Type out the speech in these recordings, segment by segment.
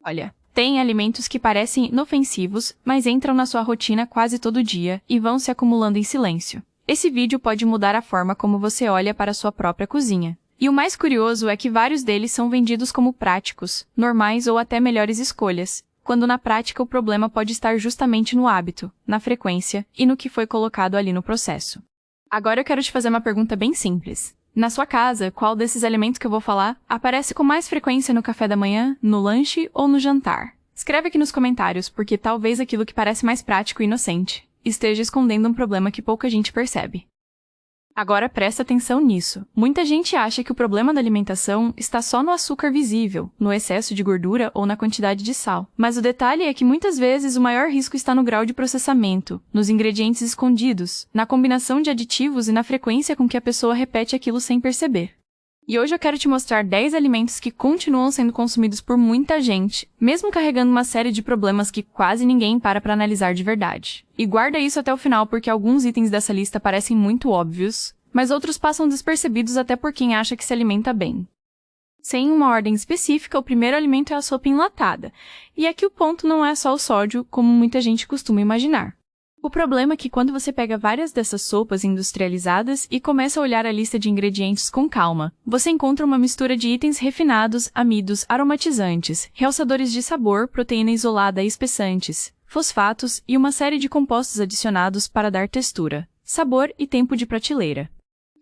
Olha, tem alimentos que parecem inofensivos, mas entram na sua rotina quase todo dia e vão se acumulando em silêncio. Esse vídeo pode mudar a forma como você olha para a sua própria cozinha. E o mais curioso é que vários deles são vendidos como práticos, normais ou até melhores escolhas, quando na prática o problema pode estar justamente no hábito, na frequência e no que foi colocado ali no processo. Agora eu quero te fazer uma pergunta bem simples. Na sua casa, qual desses alimentos que eu vou falar aparece com mais frequência no café da manhã, no lanche ou no jantar? Escreve aqui nos comentários, porque talvez aquilo que parece mais prático e inocente esteja escondendo um problema que pouca gente percebe. Agora presta atenção nisso. Muita gente acha que o problema da alimentação está só no açúcar visível, no excesso de gordura ou na quantidade de sal. Mas o detalhe é que muitas vezes o maior risco está no grau de processamento, nos ingredientes escondidos, na combinação de aditivos e na frequência com que a pessoa repete aquilo sem perceber. E hoje eu quero te mostrar 10 alimentos que continuam sendo consumidos por muita gente, mesmo carregando uma série de problemas que quase ninguém para analisar de verdade. E guarda isso até o final porque alguns itens dessa lista parecem muito óbvios, mas outros passam despercebidos até por quem acha que se alimenta bem. Sem uma ordem específica, o primeiro alimento é a sopa enlatada. E aqui o ponto não é só o sódio, como muita gente costuma imaginar. O problema é que quando você pega várias dessas sopas industrializadas e começa a olhar a lista de ingredientes com calma, você encontra uma mistura de itens refinados, amidos, aromatizantes, realçadores de sabor, proteína isolada e espessantes, fosfatos e uma série de compostos adicionados para dar textura, sabor e tempo de prateleira.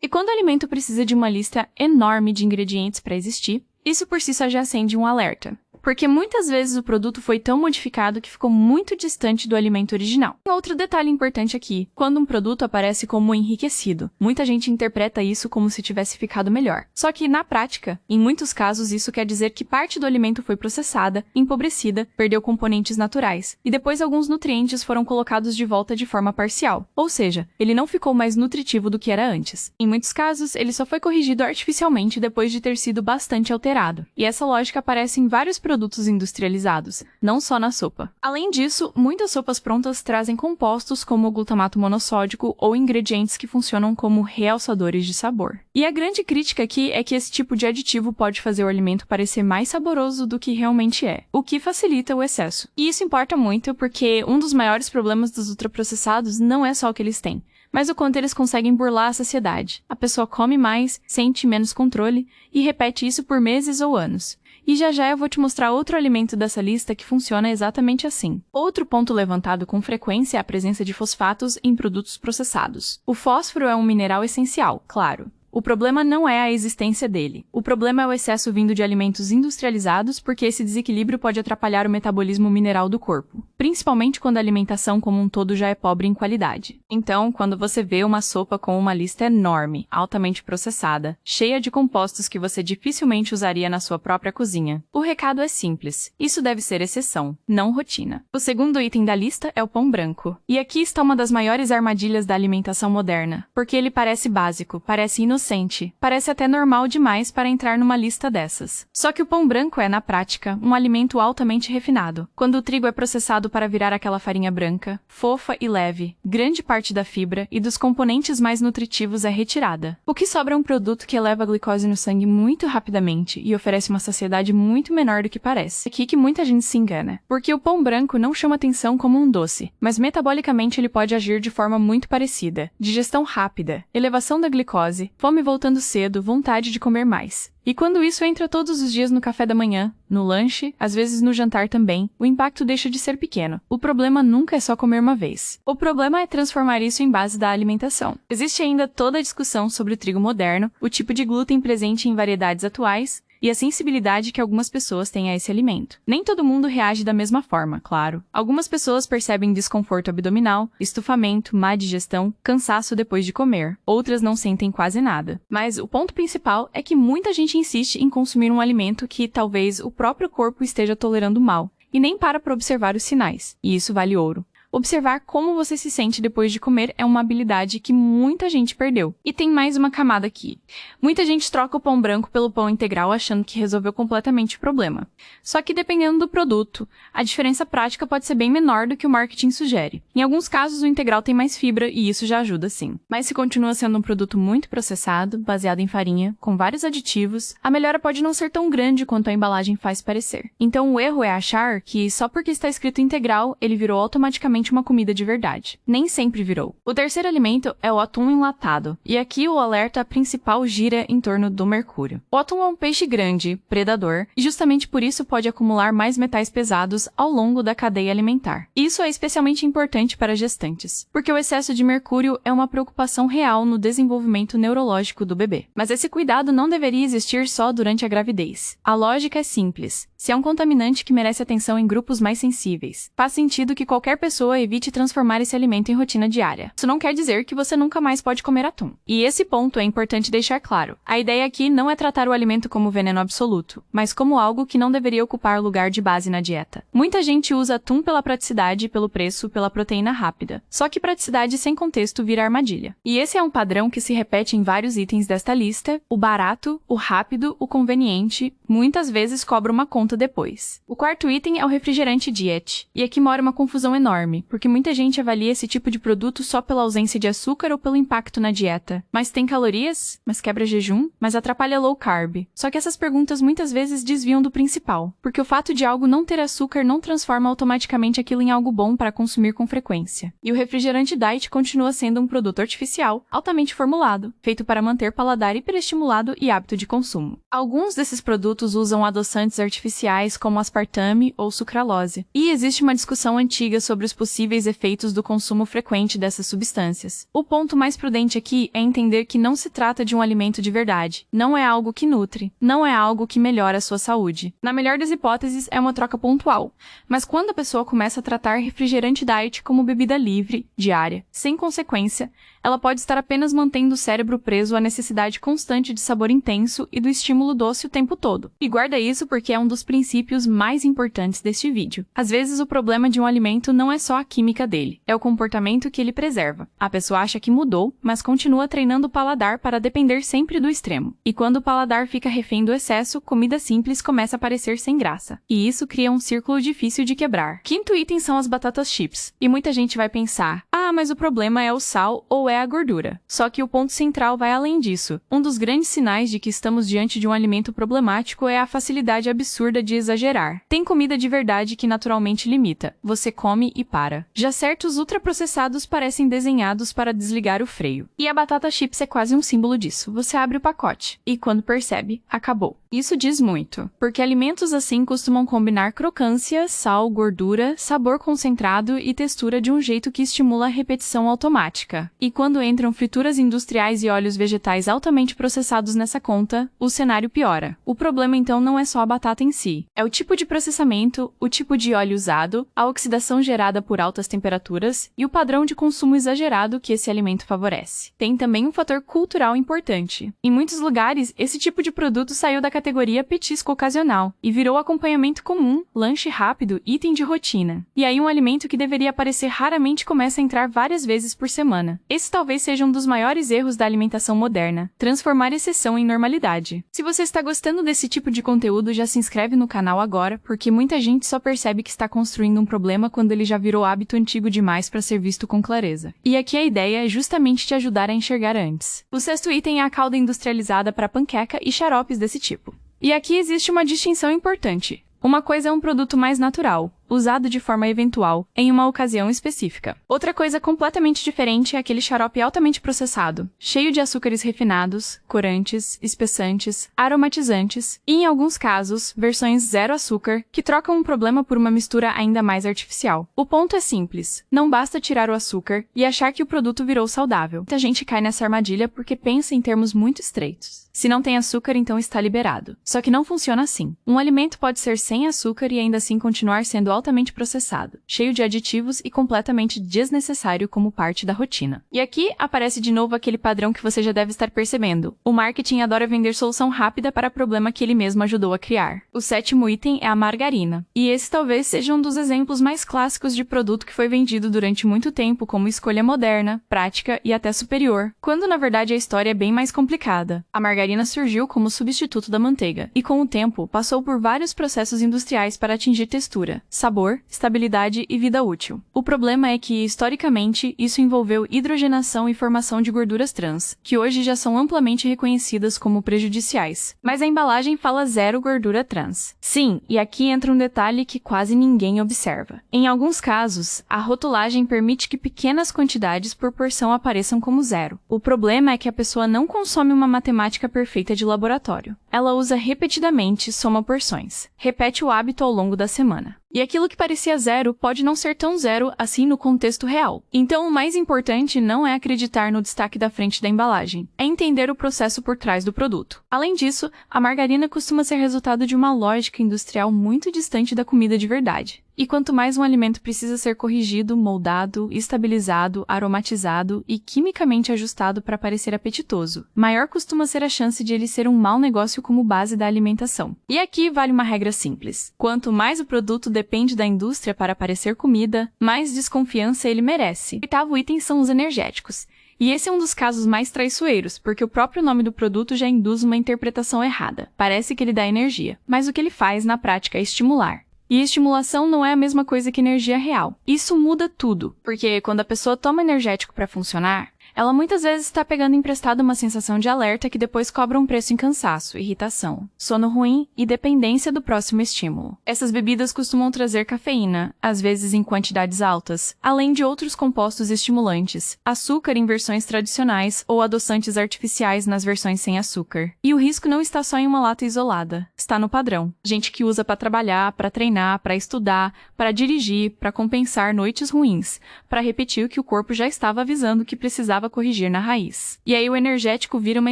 E quando o alimento precisa de uma lista enorme de ingredientes para existir, isso por si só já acende um alerta. Porque muitas vezes o produto foi tão modificado que ficou muito distante do alimento original. Outro detalhe importante aqui, quando um produto aparece como enriquecido, muita gente interpreta isso como se tivesse ficado melhor. Só que, na prática, em muitos casos isso quer dizer que parte do alimento foi processada, empobrecida, perdeu componentes naturais, e depois alguns nutrientes foram colocados de volta de forma parcial. Ou seja, ele não ficou mais nutritivo do que era antes. Em muitos casos, ele só foi corrigido artificialmente depois de ter sido bastante alterado. E essa lógica aparece em vários produtos industrializados, não só na sopa. Além disso, muitas sopas prontas trazem compostos como o glutamato monossódico ou ingredientes que funcionam como realçadores de sabor. E a grande crítica aqui é que esse tipo de aditivo pode fazer o alimento parecer mais saboroso do que realmente é, o que facilita o excesso. E isso importa muito porque um dos maiores problemas dos ultraprocessados não é só o que eles têm, mas o quanto eles conseguem burlar a saciedade. A pessoa come mais, sente menos controle e repete isso por meses ou anos. E já eu vou te mostrar outro alimento dessa lista que funciona exatamente assim. Outro ponto levantado com frequência é a presença de fosfatos em produtos processados. O fósforo é um mineral essencial, claro. O problema não é a existência dele. O problema é o excesso vindo de alimentos industrializados, porque esse desequilíbrio pode atrapalhar o metabolismo mineral do corpo, principalmente quando a alimentação como um todo já é pobre em qualidade. Então, quando você vê uma sopa com uma lista enorme, altamente processada, cheia de compostos que você dificilmente usaria na sua própria cozinha, o recado é simples. Isso deve ser exceção, não rotina. O segundo item da lista é o pão branco. E aqui está uma das maiores armadilhas da alimentação moderna, porque ele parece básico, parece inocente, parece até normal demais para entrar numa lista dessas. Só que o pão branco é, na prática, um alimento altamente refinado. Quando o trigo é processado para virar aquela farinha branca, fofa e leve, grande parte da fibra e dos componentes mais nutritivos é retirada. O que sobra é um produto que eleva a glicose no sangue muito rapidamente e oferece uma saciedade muito menor do que parece. É aqui que muita gente se engana, porque o pão branco não chama atenção como um doce, mas metabolicamente ele pode agir de forma muito parecida. Digestão rápida, elevação da glicose, fome voltando cedo, vontade de comer mais. E quando isso entra todos os dias no café da manhã, no lanche, às vezes no jantar também, o impacto deixa de ser pequeno. O problema nunca é só comer uma vez. O problema é transformar isso em base da alimentação. Existe ainda toda a discussão sobre o trigo moderno, o tipo de glúten presente em variedades atuais, e a sensibilidade que algumas pessoas têm a esse alimento. Nem todo mundo reage da mesma forma, claro. Algumas pessoas percebem desconforto abdominal, estufamento, má digestão, cansaço depois de comer. Outras não sentem quase nada. Mas o ponto principal é que muita gente insiste em consumir um alimento que talvez o próprio corpo esteja tolerando mal, e nem para observar os sinais. E isso vale ouro. Observar como você se sente depois de comer é uma habilidade que muita gente perdeu. E tem mais uma camada aqui. Muita gente troca o pão branco pelo pão integral achando que resolveu completamente o problema. Só que dependendo do produto, a diferença prática pode ser bem menor do que o marketing sugere. Em alguns casos, o integral tem mais fibra e isso já ajuda sim. Mas se continua sendo um produto muito processado, baseado em farinha, com vários aditivos, a melhora pode não ser tão grande quanto a embalagem faz parecer. Então o erro é achar que só porque está escrito integral, ele virou automaticamente uma comida de verdade. Nem sempre virou. O terceiro alimento é o atum enlatado, e aqui o alerta principal gira em torno do mercúrio. O atum é um peixe grande, predador, e justamente por isso pode acumular mais metais pesados ao longo da cadeia alimentar. Isso é especialmente importante para gestantes, porque o excesso de mercúrio é uma preocupação real no desenvolvimento neurológico do bebê. Mas esse cuidado não deveria existir só durante a gravidez. A lógica é simples. Se é um contaminante que merece atenção em grupos mais sensíveis, faz sentido que qualquer pessoa evite transformar esse alimento em rotina diária. Isso não quer dizer que você nunca mais pode comer atum. E esse ponto é importante deixar claro. A ideia aqui não é tratar o alimento como veneno absoluto, mas como algo que não deveria ocupar lugar de base na dieta. Muita gente usa atum pela praticidade, pelo preço, pela proteína rápida. Só que praticidade sem contexto vira armadilha. E esse é um padrão que se repete em vários itens desta lista. O barato, o rápido, o conveniente, muitas vezes cobra uma conta depois. O quarto item é o refrigerante diet. E aqui mora uma confusão enorme, porque muita gente avalia esse tipo de produto só pela ausência de açúcar ou pelo impacto na dieta. Mas tem calorias? Mas quebra jejum? Mas atrapalha low carb? Só que essas perguntas muitas vezes desviam do principal, porque o fato de algo não ter açúcar não transforma automaticamente aquilo em algo bom para consumir com frequência. E o refrigerante diet continua sendo um produto artificial, altamente formulado, feito para manter paladar hiperestimulado e hábito de consumo. Alguns desses produtos usam adoçantes artificiais como aspartame ou sucralose. E existe uma discussão antiga sobre os possíveis efeitos do consumo frequente dessas substâncias. O ponto mais prudente aqui é entender que não se trata de um alimento de verdade. Não é algo que nutre. Não é algo que melhora a sua saúde. Na melhor das hipóteses, é uma troca pontual. Mas quando a pessoa começa a tratar refrigerante diet como bebida livre, diária, sem consequência, ela pode estar apenas mantendo o cérebro preso à necessidade constante de sabor intenso e do estímulo doce o tempo todo. E guarda isso porque é um dos princípios mais importantes deste vídeo. Às vezes o problema de um alimento não é só a química dele, é o comportamento que ele preserva. A pessoa acha que mudou, mas continua treinando o paladar para depender sempre do extremo. E quando o paladar fica refém do excesso, comida simples começa a parecer sem graça. E isso cria um círculo difícil de quebrar. Quinto item são as batatas chips. E muita gente vai pensar, mas o problema é o sal ou é a gordura. Só que o ponto central vai além disso. Um dos grandes sinais de que estamos diante de um alimento problemático é a facilidade absurda de exagerar. Tem comida de verdade que naturalmente limita. Você come e para. Já certos ultraprocessados parecem desenhados para desligar o freio. E a batata chips é quase um símbolo disso. Você abre o pacote e quando percebe, acabou. Isso diz muito, porque alimentos assim costumam combinar crocância, sal, gordura, sabor concentrado e textura de um jeito que estimula a repetição automática. E quando entram frituras industriais e óleos vegetais altamente processados nessa conta, o cenário piora. O problema então não é só a batata em si, é o tipo de processamento, o tipo de óleo usado, a oxidação gerada por altas temperaturas e o padrão de consumo exagerado que esse alimento favorece. Tem também um fator cultural importante. Em muitos lugares, esse tipo de produto saiu da categoria petisco ocasional e virou acompanhamento comum, lanche rápido, item de rotina. E aí um alimento que deveria aparecer raramente começa a entrar várias vezes por semana. Esse talvez seja um dos maiores erros da alimentação moderna, transformar exceção em normalidade. Se você está gostando desse tipo de conteúdo, já se inscreve no canal agora, porque muita gente só percebe que está construindo um problema quando ele já virou hábito antigo demais para ser visto com clareza. E aqui a ideia é justamente te ajudar a enxergar antes. O sexto item é a calda industrializada para panqueca e xaropes desse tipo. E aqui existe uma distinção importante. Uma coisa é um produto mais natural, usado de forma eventual, em uma ocasião específica. Outra coisa completamente diferente é aquele xarope altamente processado, cheio de açúcares refinados, corantes, espessantes, aromatizantes e, em alguns casos, versões zero açúcar, que trocam um problema por uma mistura ainda mais artificial. O ponto é simples, não basta tirar o açúcar e achar que o produto virou saudável. Muita gente cai nessa armadilha porque pensa em termos muito estreitos. Se não tem açúcar, então está liberado. Só que não funciona assim. Um alimento pode ser sem açúcar e ainda assim continuar sendo altamente processado, cheio de aditivos e completamente desnecessário como parte da rotina. E aqui aparece de novo aquele padrão que você já deve estar percebendo. O marketing adora vender solução rápida para problema que ele mesmo ajudou a criar. O 7º item é a margarina. E esse talvez seja um dos exemplos mais clássicos de produto que foi vendido durante muito tempo como escolha moderna, prática e até superior, quando na verdade a história é bem mais complicada. A margarina surgiu como substituto da manteiga e com o tempo passou por vários processos industriais para atingir textura, sabor, estabilidade e vida útil. O problema é que, historicamente, isso envolveu hidrogenação e formação de gorduras trans, que hoje já são amplamente reconhecidas como prejudiciais. Mas a embalagem fala 0 gordura trans. Sim, e aqui entra um detalhe que quase ninguém observa. Em alguns casos, a rotulagem permite que pequenas quantidades por porção apareçam como 0. O problema é que a pessoa não consome uma matemática perfeita de laboratório. Ela usa repetidamente soma porções. Repete o hábito ao longo da semana. E aquilo que parecia 0 pode não ser tão 0 assim no contexto real. Então, o mais importante não é acreditar no destaque da frente da embalagem, é entender o processo por trás do produto. Além disso, a margarina costuma ser resultado de uma lógica industrial muito distante da comida de verdade. E quanto mais um alimento precisa ser corrigido, moldado, estabilizado, aromatizado e quimicamente ajustado para parecer apetitoso, maior costuma ser a chance de ele ser um mau negócio como base da alimentação. E aqui vale uma regra simples. Quanto mais o produto depende da indústria para parecer comida, mais desconfiança ele merece. O 8º item são os energéticos. E esse é um dos casos mais traiçoeiros, porque o próprio nome do produto já induz uma interpretação errada. Parece que ele dá energia, mas o que ele faz na prática é estimular. E estimulação não é a mesma coisa que energia real. Isso muda tudo, porque quando a pessoa toma energético para funcionar, ela muitas vezes está pegando emprestado uma sensação de alerta que depois cobra um preço em cansaço, irritação, sono ruim e dependência do próximo estímulo. Essas bebidas costumam trazer cafeína, às vezes em quantidades altas, além de outros compostos estimulantes, açúcar em versões tradicionais ou adoçantes artificiais nas versões sem açúcar. E o risco não está só em uma lata isolada, está no padrão. Gente que usa para trabalhar, para treinar, para estudar, para dirigir, para compensar noites ruins, para repetir o que o corpo já estava avisando que precisava corrigir na raiz. E aí o energético vira uma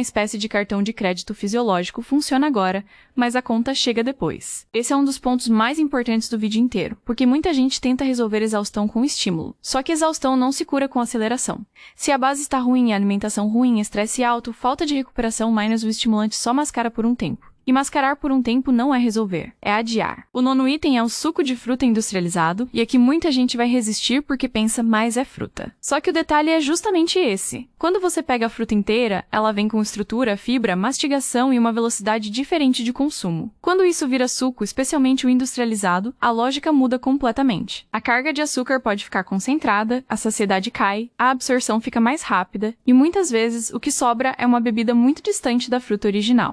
espécie de cartão de crédito fisiológico, funciona agora, mas a conta chega depois. Esse é um dos pontos mais importantes do vídeo inteiro, porque muita gente tenta resolver exaustão com estímulo. Só que exaustão não se cura com aceleração. Se a base está ruim, a alimentação ruim, estresse alto, falta de recuperação, mais o estimulante só mascara por um tempo. E mascarar por um tempo não é resolver, é adiar. O 9º item é o suco de fruta industrializado, e aqui muita gente vai resistir porque pensa, mas é fruta. Só que o detalhe é justamente esse. Quando você pega a fruta inteira, ela vem com estrutura, fibra, mastigação e uma velocidade diferente de consumo. Quando isso vira suco, especialmente o industrializado, a lógica muda completamente. A carga de açúcar pode ficar concentrada, a saciedade cai, a absorção fica mais rápida, e muitas vezes o que sobra é uma bebida muito distante da fruta original.